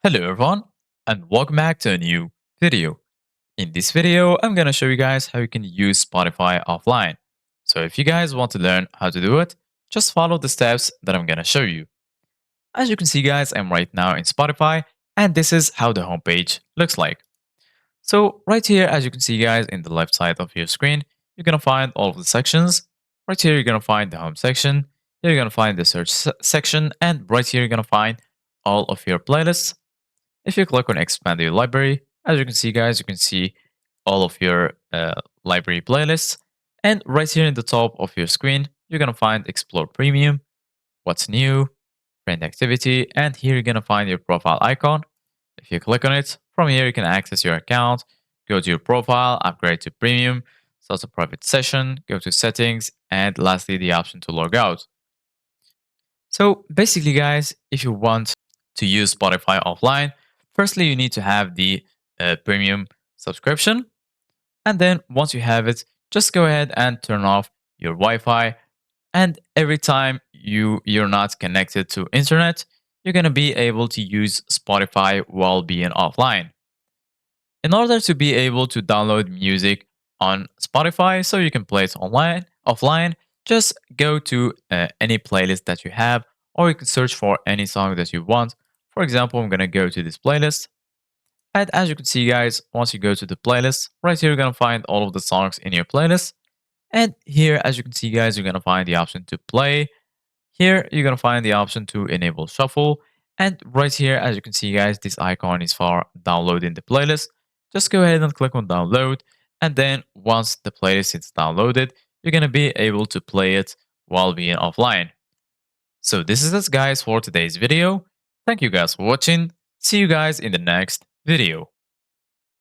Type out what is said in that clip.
Hello everyone and welcome back to a new video. In this video, I'm going to show you guys how you can use Spotify offline. So if you guys want to learn how to do it, just follow the steps that I'm going to show you. As you can see guys, I'm right now in Spotify and this is how the homepage looks like. So right here, as you can see guys, in the left side of your screen, you're going to find all of the sections. Right here, you're going to find the home section. Here, you're going to find the search section. And right here, you're going to find all of your playlists. If you click on expand your library, as you can see guys, you can see all of your library playlists. And right here in the top of your screen, you're going to find explore premium, what's new, friend activity, and here you're going to find your profile icon. If you click on it, from here you can access your account, go to your profile, upgrade to premium, start a private session, go to settings, and lastly the option to log out. So basically guys, if you want to use Spotify offline, firstly you need to have the premium subscription. And then once you have it, just go ahead and turn off your Wi-Fi. And every time you're not connected to internet, you're going to be able to use Spotify while being offline. In order to be able to download music on Spotify so you can play it offline, just go to any playlist that you have, or you can search for any song that you want. For example, I'm going to go to this playlist. And as you can see, guys, once you go to the playlist, right here, you're going to find all of the songs in your playlist. And here, as you can see, guys, you're going to find the option to play. Here, you're going to find the option to enable shuffle. And right here, as you can see, guys, this icon is for downloading the playlist. Just go ahead and click on download. And then once the playlist is downloaded, you're going to be able to play it while being offline. So this is it, guys, for today's video. Thank you guys for watching. See you guys in the next video.